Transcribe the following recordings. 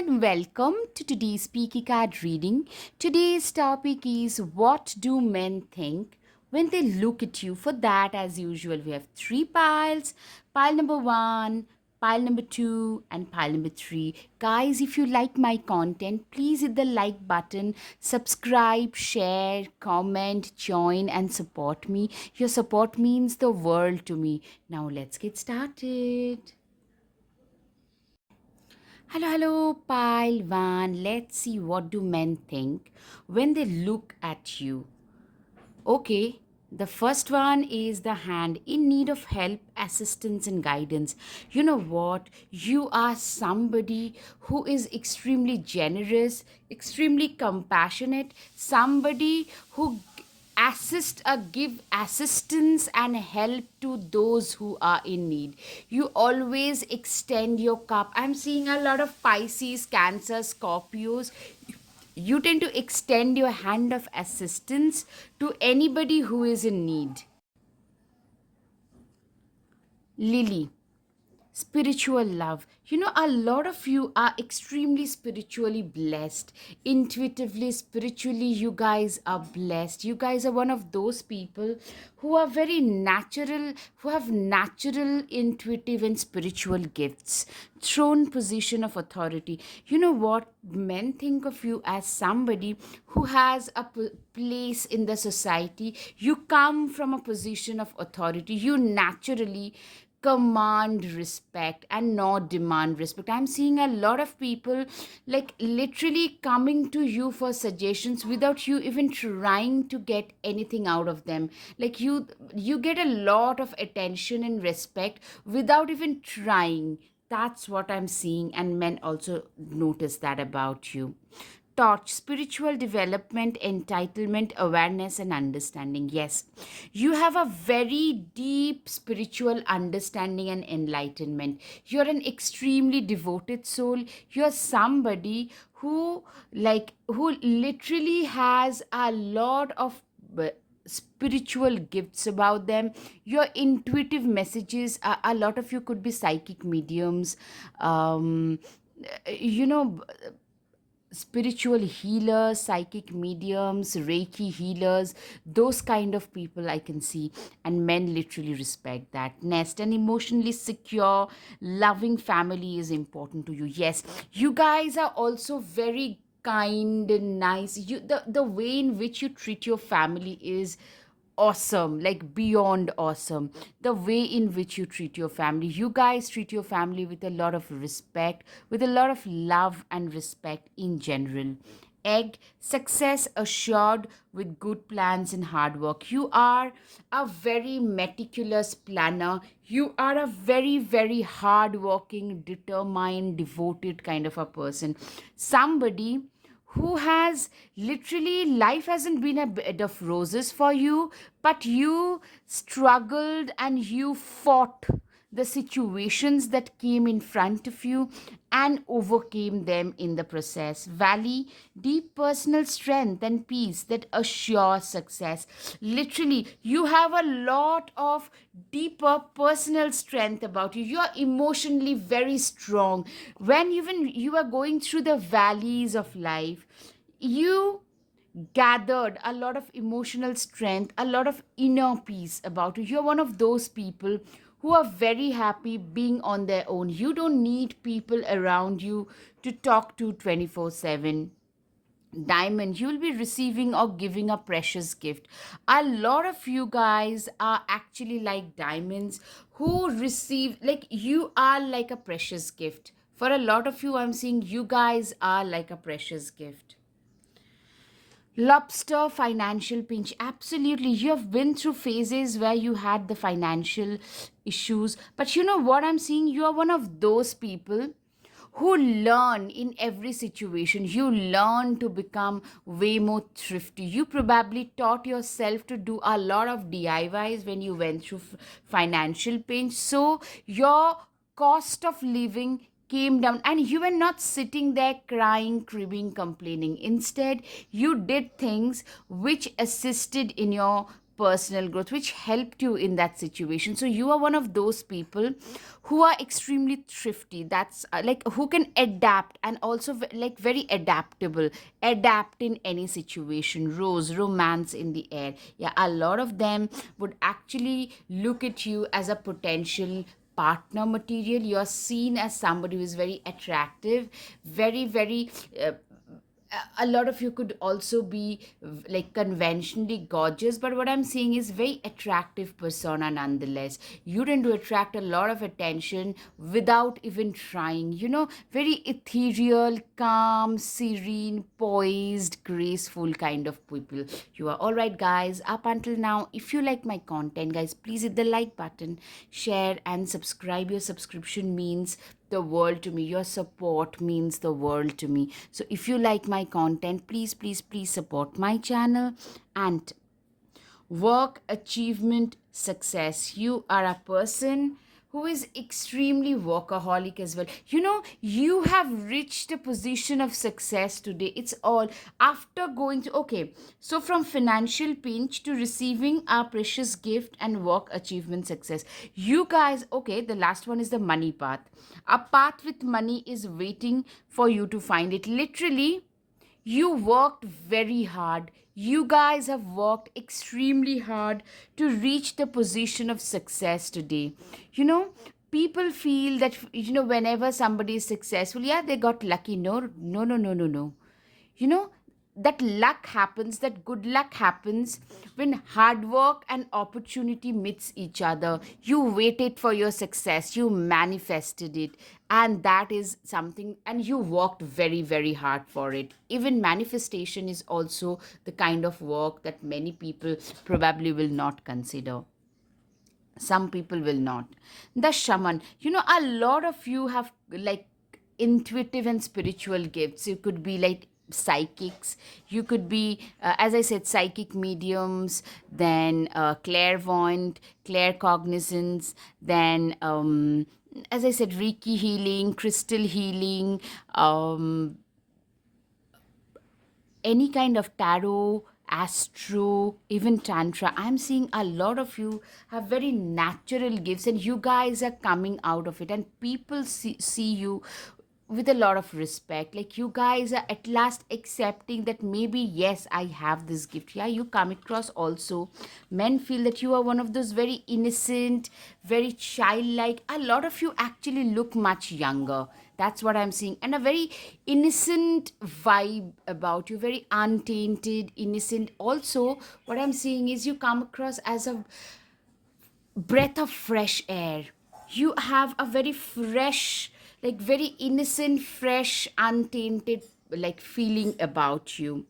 and welcome to today's Peaky Card reading. Today's topic is what do men think when they look at you? For that, as usual, we have three piles: pile number one, pile number two, and pile number three. Guys, if you like my content, please hit the like button, subscribe, share, comment, join, and support me. Your support means the world to me. Now, let's get started. Hello, hello, pile one. Let's see what do men think when they look at you. Okay, the first one is the hand in need of help, assistance, and guidance. You know what? You are somebody who is extremely generous, extremely compassionate, somebody who give assistance and help to those who are in need. You always extend your cup. I'm seeing a lot of Pisces, Cancer, Scorpios. You tend to extend your hand of assistance to anybody who is in need. Lily, spiritual love. You know, a lot of you are extremely spiritually blessed. Intuitively, spiritually, you guys are blessed. You guys are one of those people who are very natural, who have natural, intuitive, and spiritual gifts. Throne position of authority. You know what? Men think of you as somebody who has a place in the society. You come from a position of authority. You naturally command respect and not demand respect. I'm seeing a lot of people like literally coming to you for suggestions without you even trying to get anything out of them. Like you get a lot of attention and respect without even trying. That's what I'm seeing, and men also notice that about you. Torch, spiritual development, entitlement, awareness, and understanding. Yes, you have a very deep spiritual understanding and enlightenment. You're an extremely devoted soul. You're somebody who literally has a lot of spiritual gifts about them. Your intuitive messages, a lot of you could be psychic mediums, um you know spiritual healers, psychic mediums, Reiki healers, those kind of people I can see. And men literally respect that. Nest, an emotionally secure, loving family is important to you. Yes, you guys are also very kind and nice. The way in which you treat your family is awesome, like beyond awesome. The way in which you treat your family, you guys treat your family with a lot of respect, with a lot of love and respect in general. Egg, success assured with good plans and hard work. You are a very meticulous planner. You are a very, very hardworking, determined, devoted kind of a person. Somebody who has literally, life hasn't been a bed of roses for you, but you struggled and you fought the situations that came in front of you and overcame them in the process. Valley, deep personal strength and peace that assure success. Literally, you have a lot of deeper personal strength about you. You're emotionally very strong. When even you are going through the valleys of life, you gathered a lot of emotional strength, a lot of inner peace about you. You're one of those people who are very happy being on their own. You don't need people around you to talk to 24/7. Diamond, you'll be receiving or giving a precious gift. A lot of you guys are actually like diamonds who receive, like, you are like a precious gift. For a lot of you, I'm seeing you guys are like a precious gift. Lobster, financial pinch. Absolutely. You have been through phases where you had the financial issues. But you know what I'm seeing? You are one of those people who learn in every situation. You learn to become way more thrifty. You probably taught yourself to do a lot of DIYs when you went through financial pinch. So your cost of living came down and you were not sitting there crying, cribbing, complaining. Instead, you did things which assisted in your personal growth, which helped you in that situation. So you are one of those people who are extremely thrifty. That's like who can adapt, and also like very adaptable, adapt in any situation. Rose, romance in the air. Yeah, a lot of them would actually look at you as a potential partner material. You're seen as somebody who is very attractive, very, very a lot of you could also be like conventionally gorgeous, but what I'm seeing is very attractive persona nonetheless. You tend to attract a lot of attention without even trying, very ethereal, calm, serene, poised, graceful kind of people. You are all right, guys. Up until now, if you like my content, guys, please hit the like button, share and subscribe. Your subscription means the world to me. Your support means the world to me. So if you like my content, please, please, please support my channel. And work, achievement, success. You are a person who is extremely workaholic as well. You have reached a position of success today. It's all after going to, okay, so from financial pinch to receiving a precious gift and work, achievement, success. You guys, okay, the last one is the money path. A path with money is waiting for you to find it. Literally, you worked very hard. You guys have worked extremely hard to reach the position of success today. You know, people feel that, whenever somebody is successful, yeah, they got lucky. No, no, no, no, no, no. You know, that luck happens, that good luck happens when hard work and opportunity meets each other. You waited for your success, you manifested it, and that is something, and you worked very, very hard for it. Even manifestation is also the kind of work that many people probably will not consider. Some people will not. The shaman, a lot of you have like intuitive and spiritual gifts. You could be like psychics, you could be as I said, psychic mediums, then clairvoyant, claircognizance, then as I said, reiki healing, crystal healing, um any kind of tarot, astro, even tantra. I'm seeing a lot of you have very natural gifts, and you guys are coming out of it, and people see you with a lot of respect. Like, you guys are at last accepting that maybe, yes, I have this gift. Yeah, you come across also. Men feel that you are one of those very innocent, very childlike. A lot of you actually look much younger. That's what I'm seeing. And a very innocent vibe about you, very untainted, innocent. Also, what I'm seeing is you come across as a breath of fresh air. You have a very fresh, like very innocent, fresh, untainted, like feeling about you.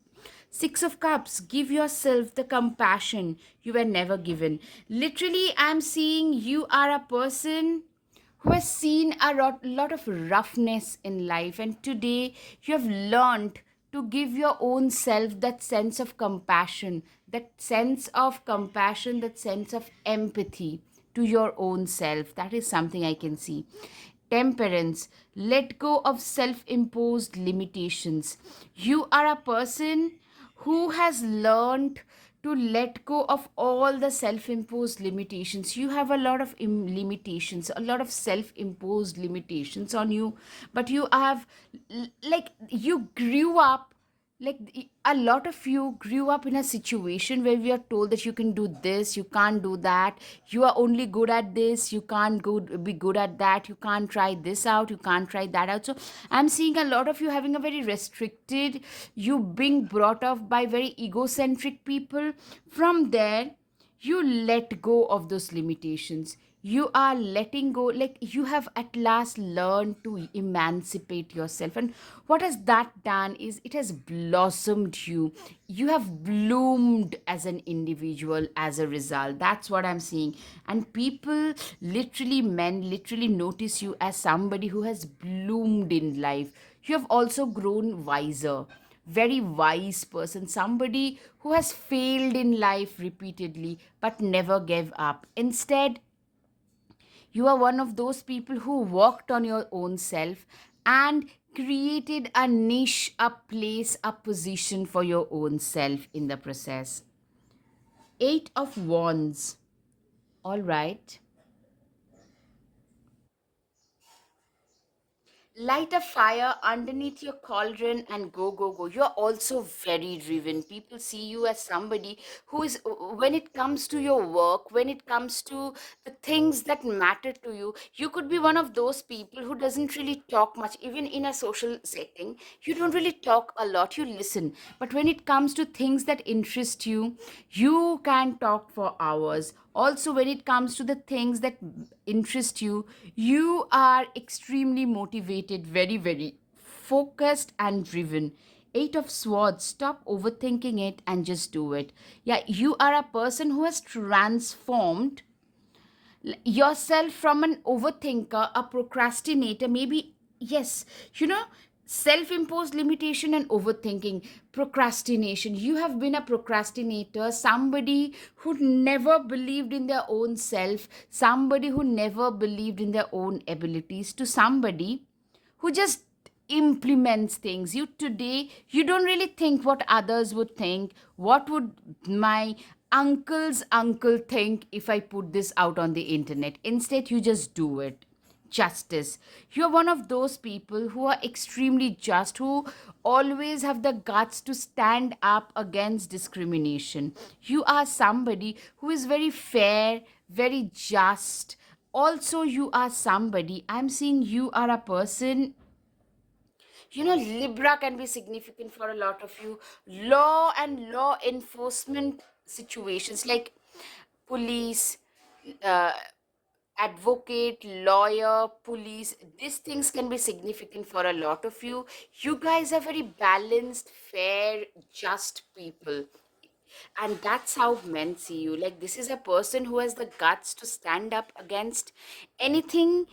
Six of Cups, give yourself the compassion you were never given. Literally, I'm seeing you are a person who has seen a lot of roughness in life, and today you have learned to give your own self that sense of compassion, that sense of empathy to your own self. That is something I can see. Temperance, let go of self imposed limitations. You are a person who has learned to let go of all the self imposed limitations. You have a lot of limitations, a lot of self imposed limitations on you, but you have, like, you grew up, like, a lot of you grew up in a situation where we are told that you can do this, you can't do that, you are only good at this, you can't be good at that, you can't try this out, you can't try that out. So I'm seeing a lot of you having a very restricted, you being brought up by very egocentric people. From there, you let go of those limitations. You are letting go, like, you have at last learned to emancipate yourself. And what has that done is it has blossomed you. You have bloomed as an individual as a result. That's what I'm seeing. And people, literally men, literally notice you as somebody who has bloomed in life. You have also grown wiser, very wise person, somebody who has failed in life repeatedly but never gave up. Instead, you are one of those people who worked on your own self and created a niche, a place, a position for your own self in the process. Eight of Wands. All right. Light a fire underneath your cauldron and go, go, go. You're also very driven. People see you as somebody who is, when it comes to your work, when it comes to the things that matter to you, you could be one of those people who doesn't really talk much, even in a social setting. You don't really talk a lot, you listen. But when it comes to things that interest you, you can talk for hours. Also, when it comes to the things that interest you, you are extremely motivated, very, very focused and driven. Eight of Swords, stop overthinking it and just do it. Yeah, you are a person who has transformed yourself from an overthinker, a procrastinator, maybe, yes, you know, self imposed limitation and overthinking, procrastination. You have been a procrastinator, somebody who never believed in their own self, somebody who never believed in their own abilities, to somebody who just implements things. You today, you don't really think what others would think. What would my uncle's uncle think if I put this out on the internet? Instead, you just do it. Justice. You're one of those people who are extremely just, who always have the guts to stand up against discrimination. You are somebody who is very fair, very just. Also, you are somebody, I'm seeing you are a person, you know, Libra can be significant for a lot of you. Law and law enforcement situations like police, uh, advocate, lawyer, police, these things can be significant for a lot of you. You guys are very balanced, fair, just people. And that's how men see you. Like, this is a person who has the guts to stand up against anything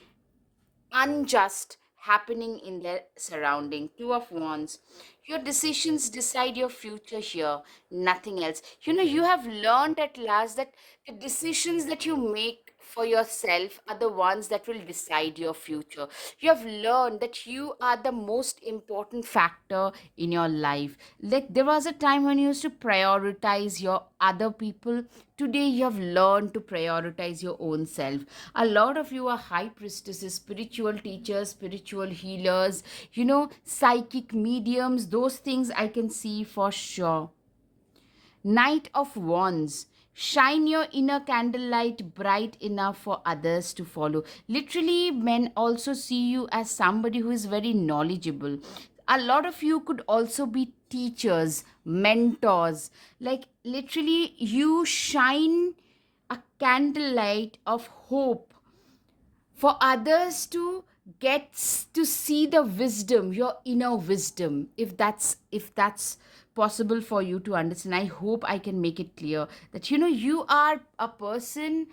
unjust happening in their surrounding. Two of Wands. Your decisions decide your future here, nothing else. You know, you have learned at last that the decisions that you make for yourself are the ones that will decide your future. You have learned that you are the most important factor in your life. Like, there was a time when you used to prioritize your other people. Today you have learned to prioritize your own self. A lot of you are high priestesses, spiritual teachers, spiritual healers, you know, psychic mediums. Those things I can see for sure. Knight of Wands. Shine your inner candlelight bright enough for others to follow. Literally, men also see you as somebody who is very knowledgeable. A lot of you could also be teachers, mentors. Like, literally, you shine a candlelight of hope for others to get to see the wisdom, your inner wisdom. If that's possible for you to understand, I hope I can make it clear that, you know, you are a person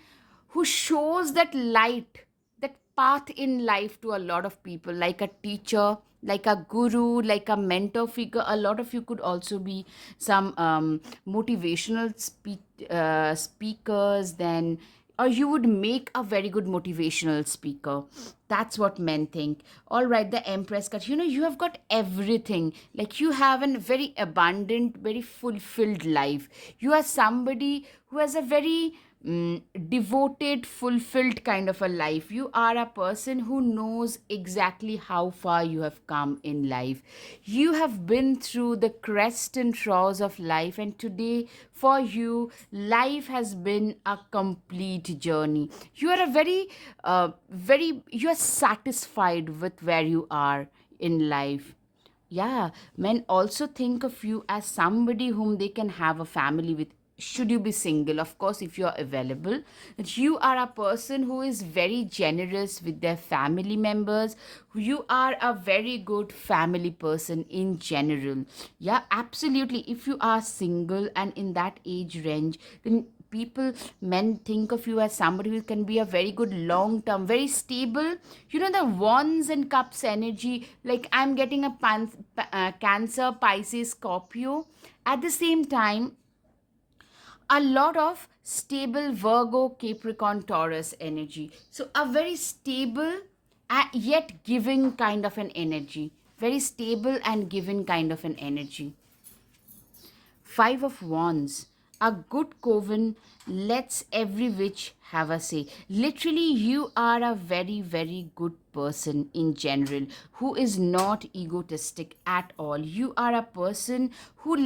who shows that light, that path in life to a lot of people, like a teacher, like a guru, like a mentor figure. A lot of you could also be some motivational speakers, then, or you would make a very good motivational speaker. That's what men think. All right, the Empress card. You know, you have got everything. Like, you have a very abundant, very fulfilled life. You are somebody who has a very devoted, fulfilled kind of a life. You are a person who knows exactly how far you have come in life. You have been through the crest and troughs of life, and today, for you, life has been a complete journey. You are a you are satisfied with where you are in life. Yeah, men also think of you as somebody whom they can have a family with. Should you be single, of course, if you are available, that you are a person who is very generous with their family members. You are a very good family person in general. Yeah, absolutely. If you are single and in that age range, then people, men think of you as somebody who can be a very good long term, very stable. You know, the wands and cups energy, like I'm getting a Cancer, Pisces, Scorpio. At the same time, a lot of stable Virgo, Capricorn, Taurus energy. So a very stable, yet giving kind of an energy. Very stable and giving kind of an energy. Five of Wands. A good coven lets every witch have a say. Literally, you are a very, very good person in general who is not egotistic at all. You are a person who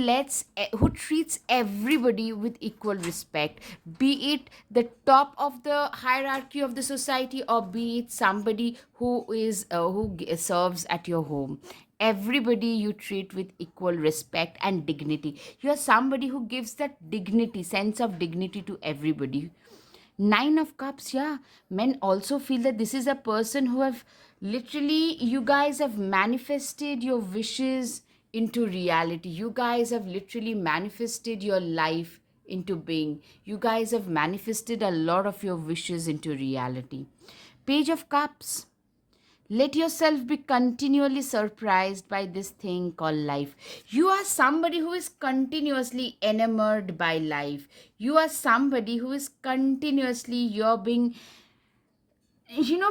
treats everybody with equal respect, be it the top of the hierarchy of the society or be it somebody who serves at your home. Everybody you treat with equal respect and dignity. You're somebody who gives that dignity, sense of dignity to everybody. Nine of Cups, yeah. Men also feel that this is a person who have literally, you guys have manifested your wishes into reality. You guys have literally manifested your life into being. You guys have manifested a lot of your wishes into reality. Page of Cups. Let yourself be continually surprised by this thing called life. You are somebody who is continuously enamored by life. You are somebody who is continuously, you're being,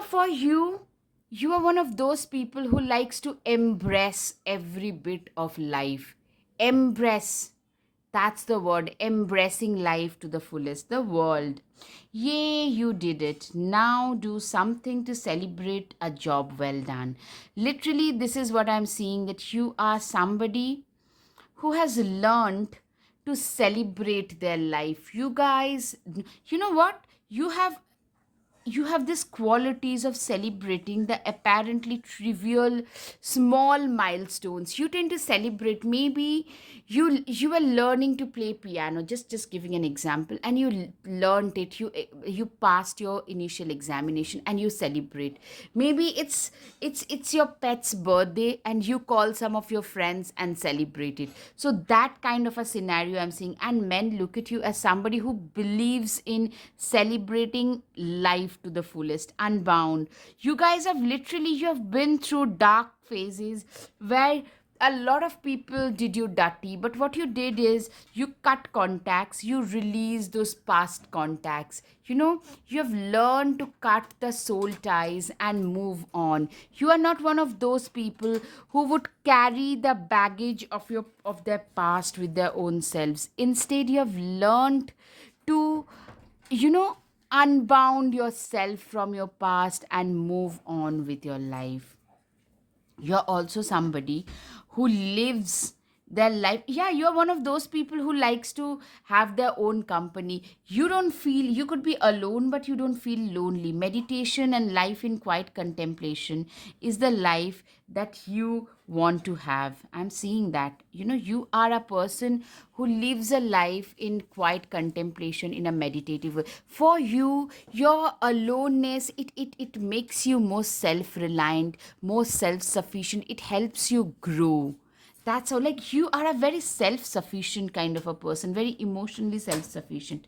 for you, you are one of those people who likes to embrace every bit of life. Embrace. That's the word, embracing life to the fullest, the world. Yay, you did it. Now do something to celebrate a job well done. Literally, this is what I'm seeing, that you are somebody who has learned to celebrate their life. You guys, you know what? You have these qualities of celebrating the apparently trivial small milestones. You tend to celebrate, maybe you were learning to play piano, just giving an example, and you learned it, you passed your initial examination and you celebrate. Maybe it's your pet's birthday and you call some of your friends and celebrate it. So that kind of a scenario I'm seeing, and men look at you as somebody who believes in celebrating life to the fullest, unbound. You guys have literally, you have been through dark phases where a lot of people did you dirty, but what you did is you cut contacts, you release those past contacts. You have learned to cut the soul ties and move on. You are not one of those people who would carry the baggage of their past with their own selves. Instead, you have learned to, you know unbound yourself from your past and move on with your life. You're also somebody who lives their life. Yeah, you're one of those people who likes to have their own company. You don't feel, you could be alone but you don't feel lonely. Meditation and life in quiet contemplation is the life that you want to have. I'm seeing that. You are a person who lives a life in quiet contemplation, in a meditative way. For you, your aloneness, it makes you more self-reliant, more self-sufficient. It helps you grow. That's how, like, you are a very self sufficient kind of a person, very emotionally self sufficient.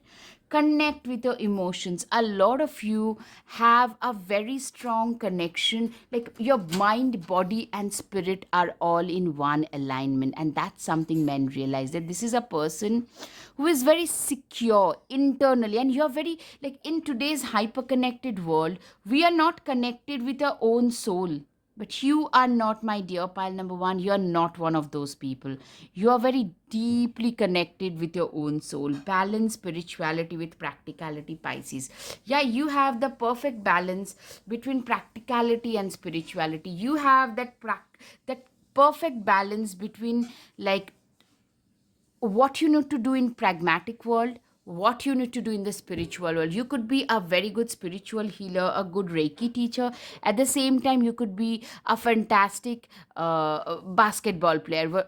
Connect with your emotions. A lot of you have a very strong connection, like your mind, body, and spirit are all in one alignment. And that's something men realize, that this is a person who is very secure internally. And you're very, like, in today's hyper connected world, we are not connected with our own soul. But you are not, my dear pile number one. You are not one of those people. You are very deeply connected with your own soul. Balance spirituality with practicality, Pisces. Yeah, you have the perfect balance between practicality and spirituality. You have that perfect balance between, like, what you need to do in pragmatic world, what you need to do in the spiritual world. You could be a very good spiritual healer, a good reiki teacher. At the same time, you could be a fantastic basketball player,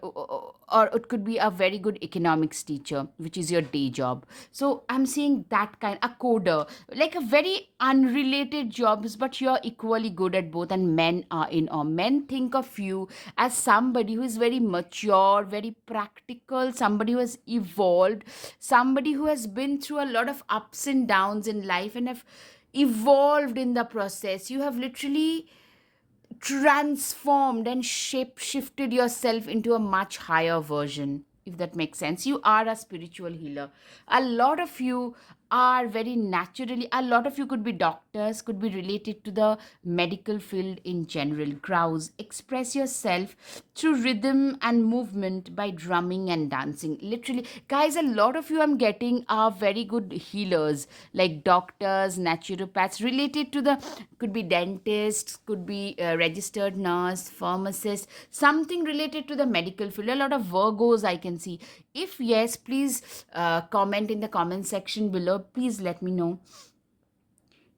or it could be a very good economics teacher, which is your day job. So I'm seeing that kind, a coder, like a very unrelated jobs, but you're equally good at both. And men are in awe. Men think of you as somebody who is very mature, very practical, somebody who has evolved, somebody who has been through a lot of ups and downs in life and have evolved in the process. You have literally transformed and shape shifted yourself into a much higher version, if that makes sense. You are a spiritual healer. A lot of you are very naturally, a lot of you could be doctors, could be related to the medical field in general. Grouse, express yourself through rhythm and movement by drumming and dancing. Literally, guys, a lot of you I'm getting are very good healers, like doctors, naturopaths, related to the, could be dentists, could be registered nurse, pharmacist, something related to the medical field. A lot of Virgos I can see. If yes, please comment in the comment section below. Please let me know.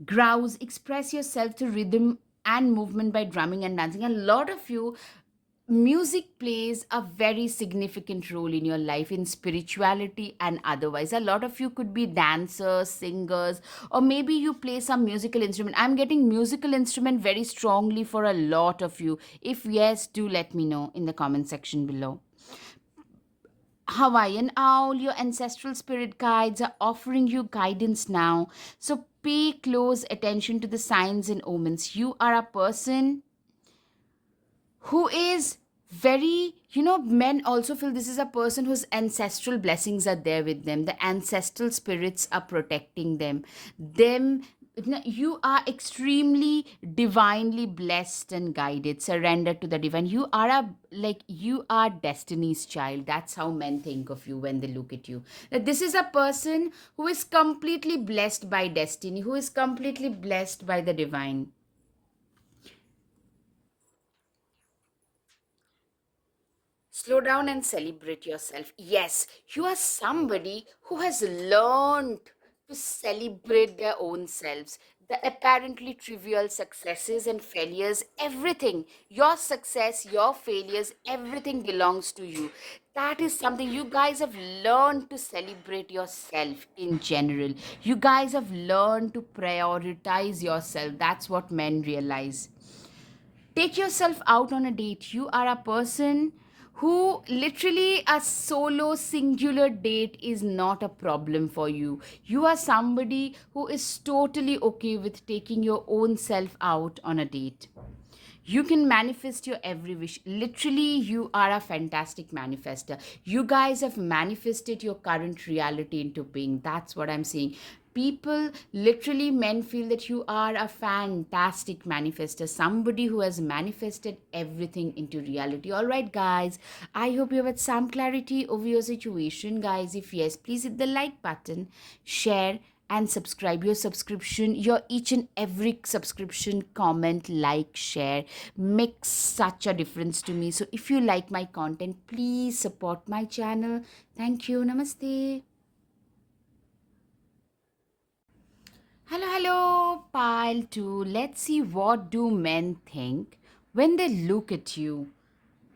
Grouse, express yourself through rhythm and movement by drumming and dancing. A lot of you, music plays a very significant role in your life, in spirituality and otherwise. A lot of you could be dancers, singers, or maybe you play some musical instrument. I'm getting musical instrument very strongly for a lot of you. If yes, do let me know in the comment section below. Hawaiian owl, your ancestral spirit guides are offering you guidance now. So pay close attention to the signs and omens. You are a person who is very, men also feel this is a person whose ancestral blessings are there with them. The ancestral spirits are protecting them. You are extremely divinely blessed and guided. Surrender to the divine. You are a, like, you are destiny's child. That's how men think of you when they look at you, that this is a person who is completely blessed by destiny, who is completely blessed by the divine. Slow down and celebrate yourself. Yes, you are somebody who has learned to celebrate their own selves. The apparently trivial successes and failures, everything, your success, your failures, everything belongs to you. That is something you guys have learned to celebrate yourself in general. You guys have learned to prioritize yourself. That's what men realize. Take yourself out on a date. You are a person who, literally, a solo singular date is not a problem for you. You are somebody who is totally okay with taking your own self out on a date. You can manifest your every wish. Literally, you are a fantastic manifester. You guys have manifested your current reality into being. That's what I'm saying. People, literally, men feel that you are a fantastic manifester, somebody who has manifested everything into reality. All right, guys, I hope you have had some clarity over your situation. Guys, if yes, please hit the like button, share, and subscribe. Your subscription, your each and every subscription, comment, like, share makes such a difference to me. So if you like my content, please support my channel. Thank you. Namaste. Hello, hello, pile 2. Let's see, what do men think when they look at you.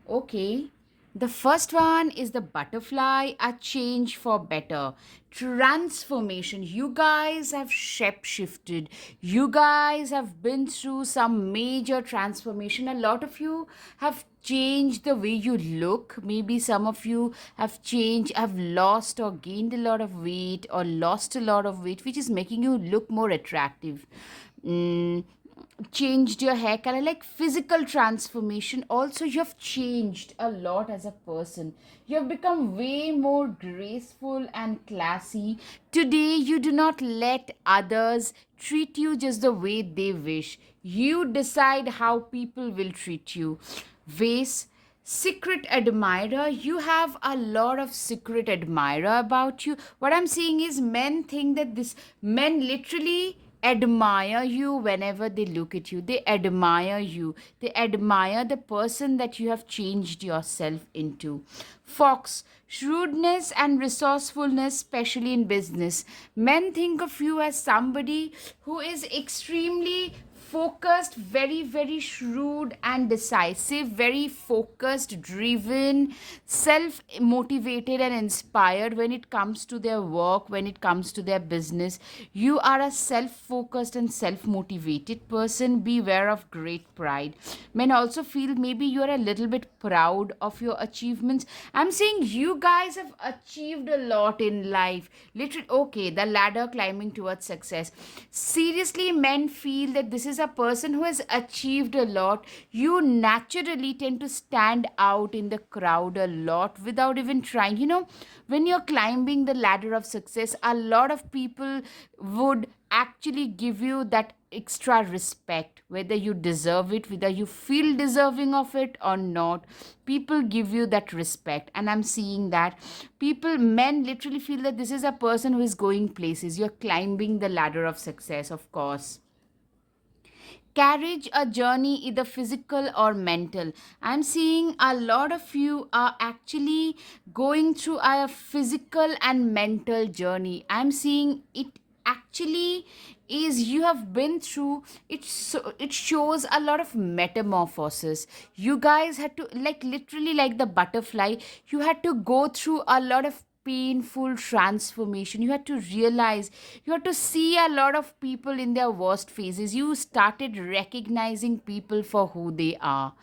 Okay. The first one is the butterfly, a change for better. Transformation. You guys have shape shifted. You guys have been through some major transformation. A lot of you have changed the way you look. Maybe some of you have changed, have lost or gained a lot of weight, or lost a lot of weight, which is making you look more attractive. Mm, Changed your hair color, like physical transformation. Also, you have changed a lot as a person. You have become way more graceful and classy. Today, you do not let others treat you just the way they wish. You decide how people will treat you. Vase, secret admirer. You have a lot of secret admirer about you. What I'm seeing is, men think that this, men literally admire you whenever they look at you. They admire you. They admire the person that you have changed yourself into. Fox, shrewdness and resourcefulness, especially in business. Men think of you as somebody who is extremely focused, very, very shrewd and decisive, very focused, driven, self motivated, and inspired when it comes to their work, when it comes to their business. You are a self focused and self motivated person. Beware of great pride. Men also feel maybe you're a little bit proud of your achievements. I'm saying you guys have achieved a lot in life. Literally, okay, the ladder climbing towards success. Seriously, men feel that this is a person who has achieved a lot, you naturally tend to stand out in the crowd a lot without even trying. When you're climbing the ladder of success, a lot of people would actually give you that extra respect, whether you deserve it, whether you feel deserving of it or not. People give you that respect, and I'm seeing that people, men, literally feel that this is a person who is going places. You're climbing the ladder of success, of course. Carriage a journey, either physical or mental. I'm seeing a lot of you are actually going through a physical and mental journey. I'm seeing it actually is you have been through it. So it shows a lot of metamorphosis. You guys had to, like, literally like the butterfly, you had to go through a lot of painful transformation. You had to realize, you had to see a lot of people in their worst phases. You started recognizing people for who they are,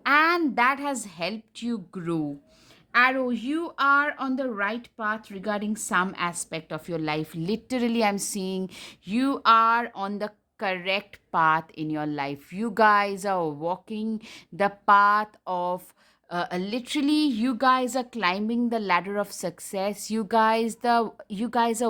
and that has helped you grow. Arrow, you are on the right path regarding some aspect of your life. Literally, I'm seeing you are on the correct path in your life. You guys are walking the path of literally, you guys are climbing the ladder of success. You guys are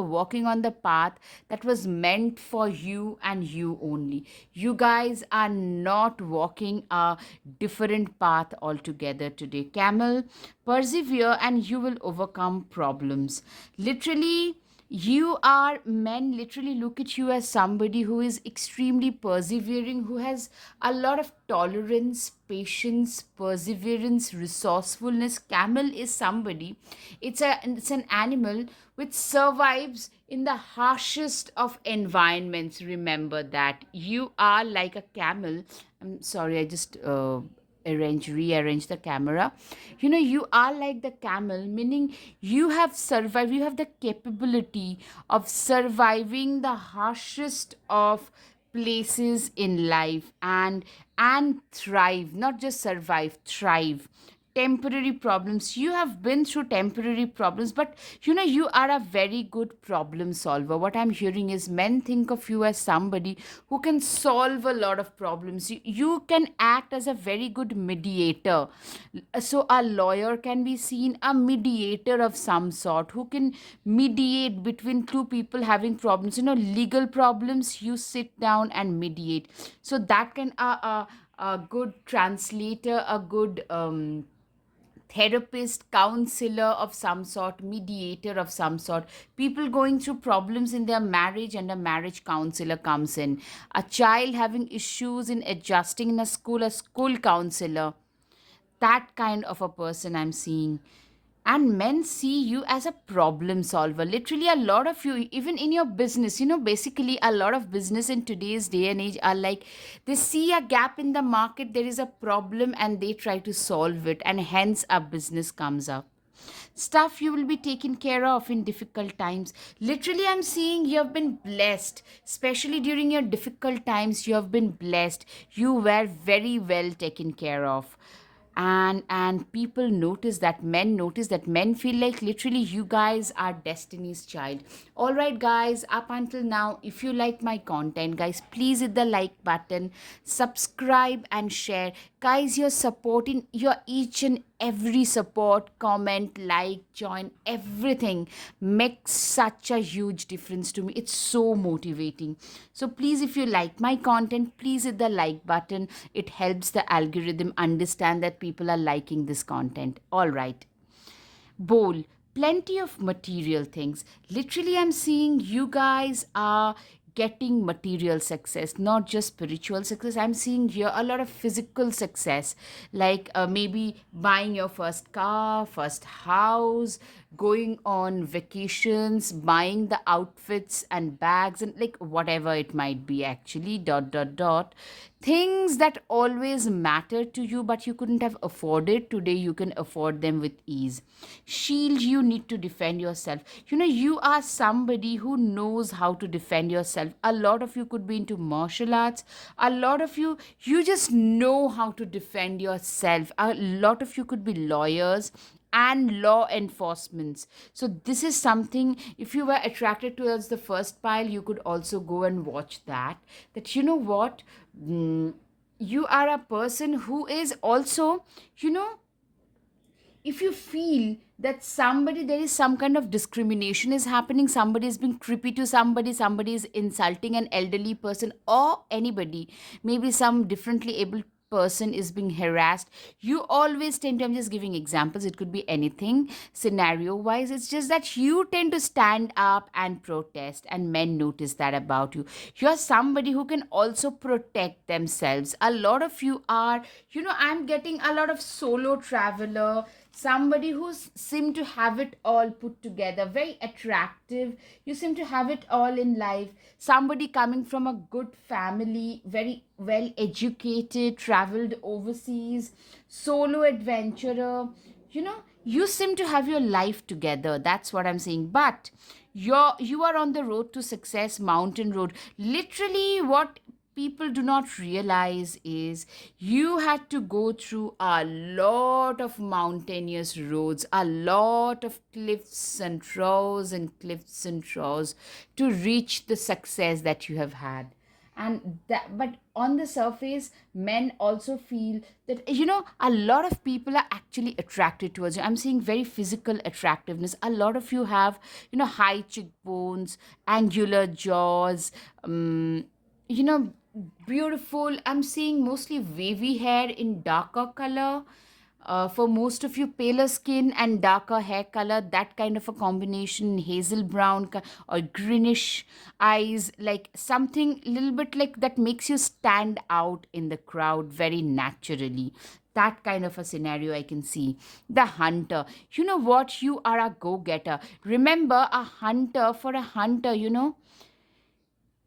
walking on the path that was meant for you and you only. You guys are not walking a different path altogether today. Camel, persevere and you will overcome problems. Literally, you are, men literally look at you as somebody who is extremely persevering, who has a lot of tolerance, patience, perseverance, resourcefulness. Camel is somebody, it's an animal which survives in the harshest of environments. Remember that. You are like a camel. I'm sorry, I just rearrange the camera. You are like the camel, meaning you have survived, you have the capability of surviving the harshest of places in life, and thrive, not just survive, thrive. Temporary problems, you have been through temporary problems, but you are a very good problem solver. What I'm hearing is men think of you as somebody who can solve a lot of problems. You can act as a very good mediator. So a lawyer can be seen a mediator of some sort, who can mediate between two people having problems, legal problems. You sit down and mediate. So that can a good translator, a good therapist, counselor of some sort, mediator of some sort. People going through problems in their marriage, and a marriage counselor comes in. A child having issues in adjusting in a school counselor. That kind of a person I'm seeing. And men see you as a problem solver. Literally, a lot of you, even in your business, basically a lot of business in today's day and age are like, they see a gap in the market, there is a problem, and they try to solve it, and hence a business comes up. Stuff you will be taken care of in difficult times. Literally, I'm seeing you have been blessed, especially during your difficult times. You have been blessed. You were very well taken care of. And people notice that, men notice that, men feel like literally you guys are destiny's child. All right, guys, up until now, if you like my content, guys, please hit the like button, subscribe and share. Guys, your support, in your each and every support, comment, like, join, everything makes such a huge difference to me. It's so motivating. So please, if you like my content, please hit the like button. It helps the algorithm understand that people are liking this content. All right. Bowl, plenty of material things. Literally, I'm seeing you guys are getting material success, not just spiritual success. I'm seeing here a lot of physical success, like maybe buying your first car, first house, going on vacations, buying the outfits and bags, and like whatever it might be, actually, dot dot dot. Things that always mattered to you but you couldn't have afforded, today you can afford them with ease. Shield, you need to defend yourself. You are somebody who knows how to defend yourself. A lot of you could be into martial arts. A lot of you just know how to defend yourself. A lot of you could be lawyers. and law enforcements. So this is something, if you were attracted towards the first pile, you could also go and watch that. That, you know what, mm, you are a person who is also, you know, if you feel that somebody, there is some kind of discrimination is happening, somebody is being creepy to somebody, somebody is insulting an elderly person or anybody, maybe some differently able person is being harassed, you always tend to, I'm just giving examples, it could be anything scenario wise, it's just that you tend to stand up and protest, and men notice that about you. You're somebody who can also protect themselves. A lot of you are, you know, I'm getting a lot of solo traveler, somebody who seem to have it all put together, very attractive, you seem to have it all in life, somebody coming from a good family, very well educated, traveled overseas, solo adventurer, you know, you seem to have your life together, that's what I'm saying. But you are on the road to success, mountain road. Literally, what people do not realize is you had to go through a lot of mountainous roads, a lot of cliffs and troughs and cliffs and troughs to reach the success that you have had. And that, but on the surface, men also feel that, you know, a lot of people are actually attracted towards you. I'm seeing very physical attractiveness. A lot of you have, you know, high cheekbones, angular jaws, you know, beautiful. I'm seeing mostly wavy hair in darker color. For most of you, paler skin and darker hair color, that kind of a combination, hazel brown or greenish eyes, like something a little bit like that makes you stand out in the crowd very naturally. That kind of a scenario I can see. The hunter, you know what, you are a go getter. Remember, a hunter, for a hunter, you know,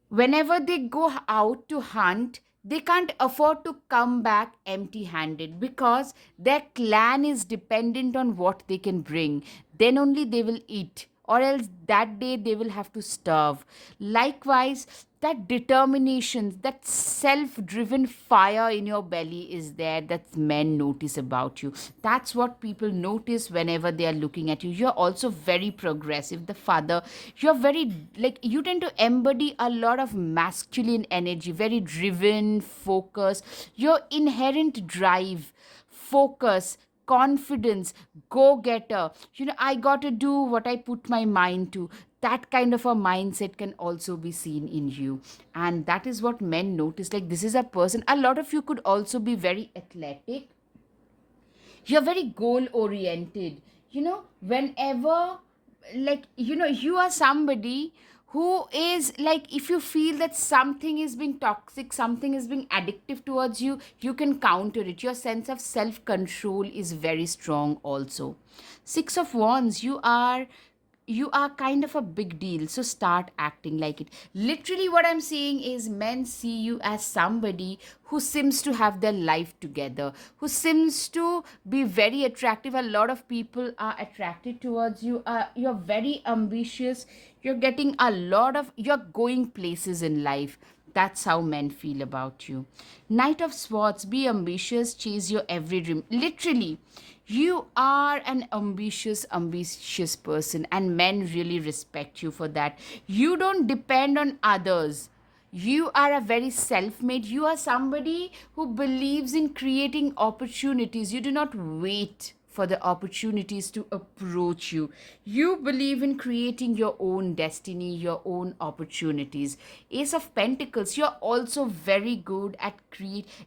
whenever they go out to hunt, they can't afford to come back empty handed because their clan is dependent on what they can bring. Then only they will eat, or else that day they will have to starve. Likewise, that determination, that self driven fire in your belly is there, that men notice about you. That's what people notice whenever they are looking at you. You're also very progressive. The father, you're very, like, you tend to embody a lot of masculine energy, very driven, focused. Your inherent drive, focus, confidence, go getter, you know, I got to do what I put my mind to, that kind of a mindset can also be seen in you. And that is what men notice, like, this is a person. A lot of you could also be very athletic, you're very goal oriented, you know, whenever, like, you know, you are somebody who is like, if you feel that something is being toxic, something is being addictive towards you, you can counter it. Your sense of self control is very strong also. Six of wands, you are kind of a big deal, so start acting like it. Literally, what I'm saying is men see you as somebody who seems to have their life together, who seems to be very attractive. A lot of people are attracted towards you. You're very ambitious, you're getting a lot of, you're going places in life. That's how men feel about you. Knight of Swords, be ambitious, chase your every dream. Literally, you are an ambitious person, and men really respect you for that. You don't depend on others. You are a very self made. You are somebody who believes in creating opportunities. You do not wait for the opportunities to approach you. You believe in creating your own destiny, your own opportunities. Ace of Pentacles, you're also very good at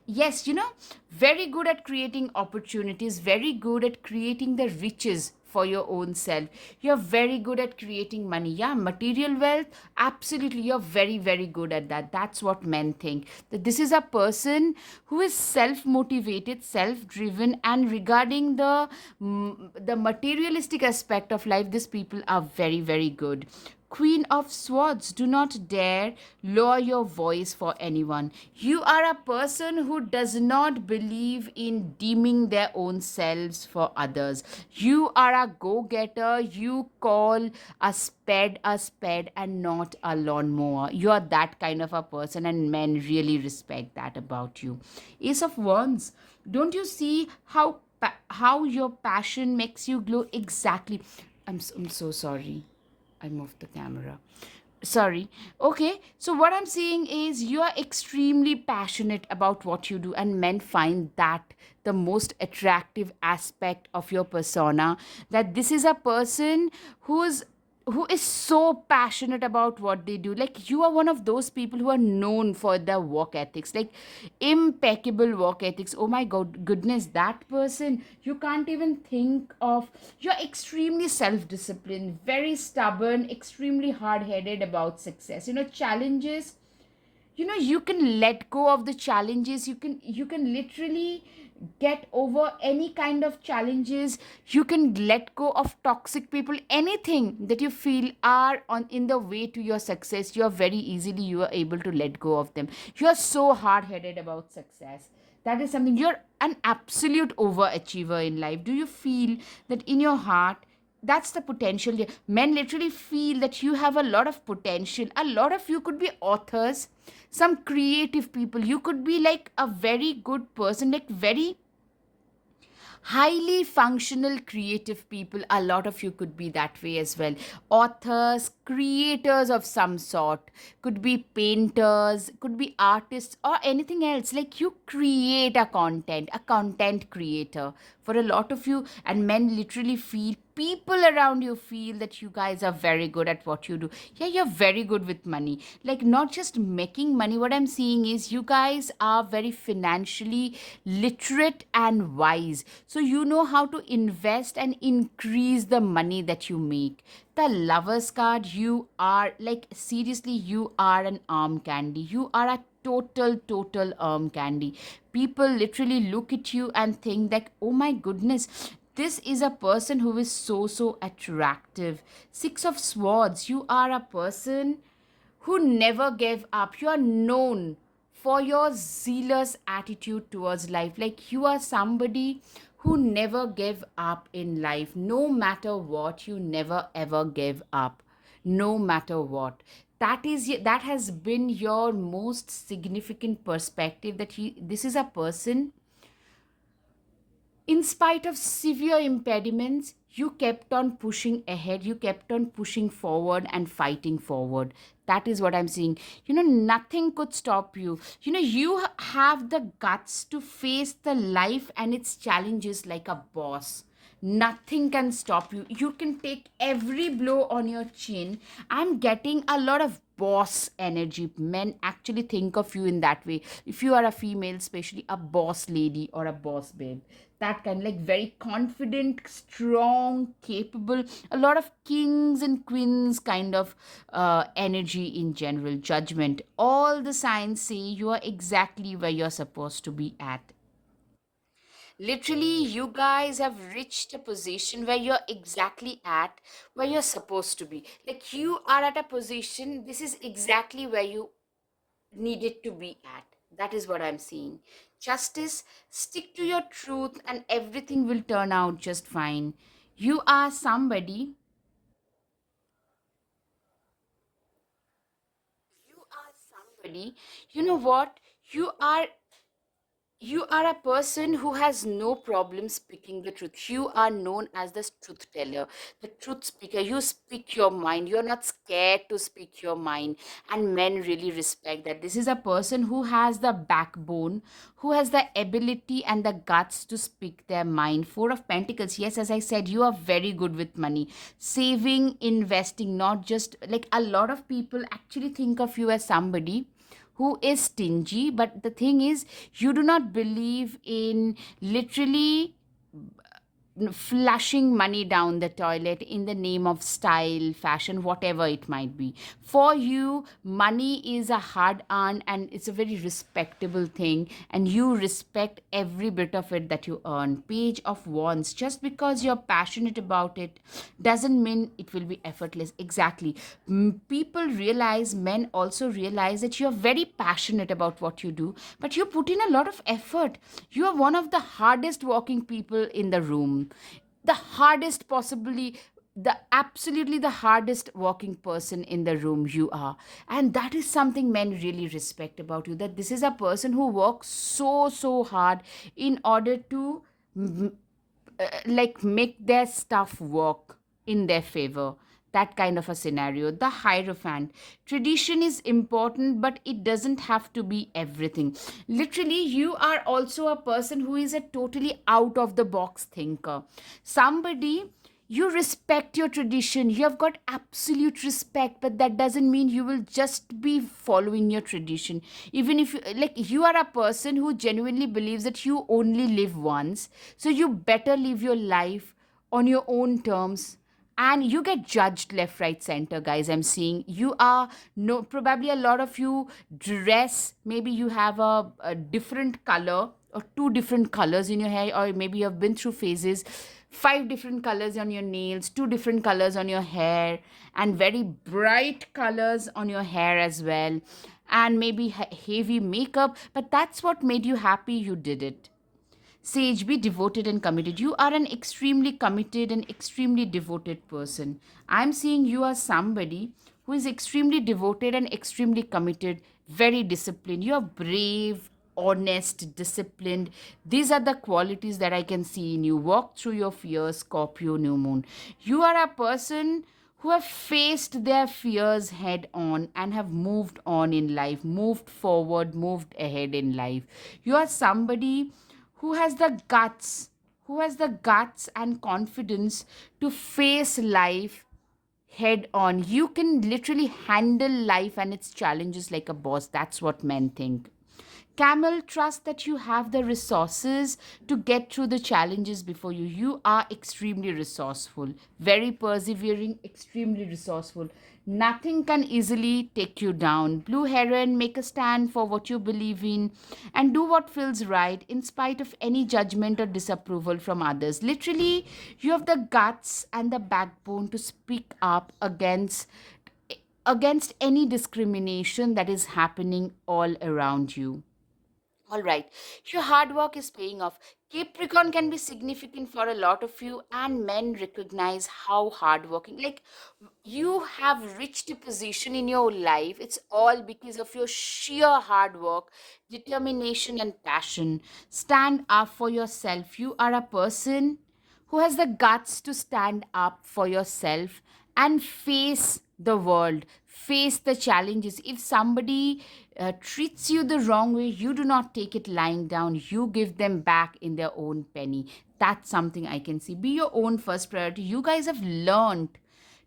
yes, you know, very good at creating opportunities, very good at creating the riches for your own self. You're very good at creating money. Yeah, material wealth, absolutely. You're very, very good at that. That's what men think. That this is a person who is self motivated, self driven, and regarding the materialistic aspect of life, these people are very, very good. Queen of Swords, do not dare lower your voice for anyone. You are a person who does not believe in deeming their own selves for others. You are a go getter. You call a spade and not a lawnmower. You are that kind of a person, and men really respect that about you. Ace of Wands, don't you see how your passion makes you glow. Exactly. I'm so sorry. I moved the camera. Sorry. Okay. So what I'm saying is you are extremely passionate about what you do, and men find that the most attractive aspect of your persona, that this is a person who is so passionate about what they do. Like, you are one of those people who are known for their work ethics, like impeccable work ethics. Oh my god, goodness, that person you can't even think of. You're extremely self-disciplined, very stubborn, extremely hard-headed about success. Challenges, you can let go of the challenges. You can literally get over any kind of challenges. You can let go of toxic people. Anything that you feel are on in the way to your success, you are able to let go of them. You are so hard-headed about success. That is something. You're an absolute overachiever in life. Do you feel that in your heart? That's the potential here. Men literally feel that you have a lot of potential. A lot of you could be authors, some creative people. You could be like a very good person, like very highly functional creative people. A lot of you could be that way as well. Authors, creators of some sort, could be painters, could be artists, or anything else. Like, you create a content creator for a lot of you. And men literally feel, people around you feel that you guys are very good at what you do. Yeah, you're very good with money. Like, not just making money. What I'm seeing is you guys are very financially literate and wise. So you know how to invest and increase the money that you make. The Lovers card, you are like, seriously, you are an arm candy. You are a total arm candy. People literally look at you and think that, oh my goodness, this is a person who is so attractive. Six of Swords, you are a person who never gave up. You are known for your zealous attitude towards life. Like, you are somebody who never gave up in life. No matter what, you never ever gave up. No matter what. That has been your most significant perspective, that this is a person, in spite of severe impediments, you kept on pushing ahead, you kept on pushing forward and fighting forward. That is what I'm seeing. Nothing could stop you. You have the guts to face the life and its challenges like a boss. Nothing can stop you. You can take every blow on your chin. I'm getting a lot of boss energy. Men actually think of you in that way. If you are a female, especially a boss lady or a boss babe, that kind, like, very confident, strong, capable, a lot of kings and queens kind of energy in general, judgment. All the signs say you are exactly where you're supposed to be at. Literally, you guys have reached a position where you're exactly at where you're supposed to be. Like, you are at a position, this is exactly where you needed to be at. That is what I'm seeing. Justice, stick to your truth and everything will turn out just fine. You are somebody, you are somebody, you know what? You are a person who has no problem speaking the truth. You are known as the truth teller, the truth speaker. You speak your mind. You're not scared to speak your mind. And men really respect that. This is a person who has the backbone, who has the ability and the guts to speak their mind. Four of Pentacles. Yes, as I said, you are very good with money. Saving, investing, not just like, a lot of people actually think of you as somebody who is stingy, but the thing is, you do not believe in literally flushing money down the toilet in the name of style, fashion, whatever it might be. For you, money is a hard earned and it's a very respectable thing, and you respect every bit of it that you earn. Page of Wands, just because you're passionate about it doesn't mean it will be effortless. Exactly. People realize, men also realize that you're very passionate about what you do, but you put in a lot of effort. You are one of the hardest working people in the room, the hardest, possibly the absolutely the hardest working person in the room. You are, and that is something men really respect about you, that this is a person who works so hard in order to like make their stuff work in their favor. That kind of a scenario. The Hierophant. Tradition is important, but it doesn't have to be everything. Literally, you are also a person who is a totally out of the box thinker. Somebody, you respect your tradition, you have got absolute respect, but that doesn't mean you will just be following your tradition. Even if you, like, you are a person who genuinely believes that you only live once, so you better live your life on your own terms. And you get judged left, right, center, guys. I'm seeing you are, no, probably a lot of you dress, maybe you have a different color or two different colors in your hair, or maybe you have been through phases, five different colors on your nails, two different colors on your hair, and very bright colors on your hair as well, and maybe heavy makeup, but that's what made you happy, you did it. Sage, be devoted and committed. You are an extremely committed and extremely devoted person. I'm seeing you are somebody who is extremely devoted and extremely committed, very disciplined. You are brave, honest, disciplined. These are the qualities that I can see in you. Walk through your fears, Scorpio, new moon. You are a person who have faced their fears head on and have moved on in life, moved forward, moved ahead in life. You are somebody who has the guts, who has the guts and confidence to face life head on. You can literally handle life and its challenges like a boss. That's what men think. Camel, trust that you have the resources to get through the challenges before you. You are extremely resourceful, very persevering, extremely resourceful. Nothing can easily take you down. Blue Heron, make a stand for what you believe in and do what feels right in spite of any judgment or disapproval from others. Literally, you have the guts and the backbone to speak up against any discrimination that is happening all around you. All right, your hard work is paying off. Capricorn can be significant for a lot of you, and men recognize how hardworking. Like, you have reached a position in your life. It's all because of your sheer hard work, determination, and passion. Stand up for yourself. You are a person who has the guts to stand up for yourself and face the world, face the challenges. If somebody treats you the wrong way, you do not take it lying down, you give them back in their own penny. That's something I can see. Be your own first priority. You guys have learned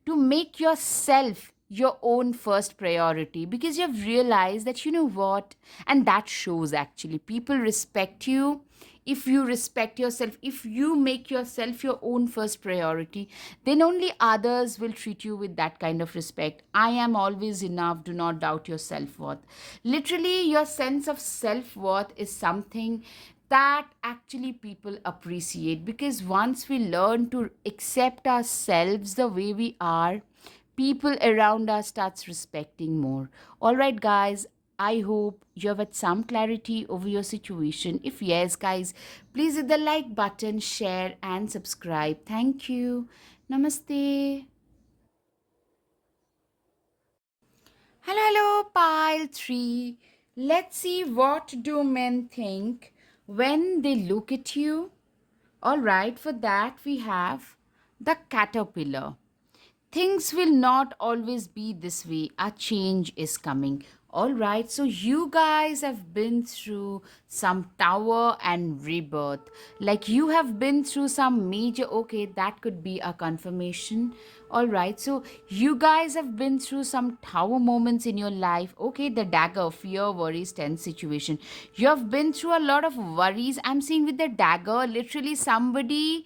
to make yourself your own first priority because you've realized that, you know what, and that shows actually. People respect you if you respect yourself. If you make yourself your own first priority, then only others will treat you with that kind of respect. I am always enough, do not doubt your self-worth. Literally, your sense of self-worth is something that actually people appreciate, because once we learn to accept ourselves the way we are, people around us starts respecting more. All right, guys, I hope you have had some clarity over your situation. If yes, guys, please hit the like button, share and subscribe. Thank you. Namaste. Hello, hello, pile 3. Let's see, what do men think when they look at you? All right, for that we have the caterpillar. Things will not always be this way. A change is coming. All right, so you guys have been through some tower and rebirth. Like, you have been through some major, okay, that could be a confirmation. All right, so you guys have been through some tower moments in your life. Okay, the dagger, fear, worries, tense situation. You have been through a lot of worries. I'm seeing with the dagger, literally somebody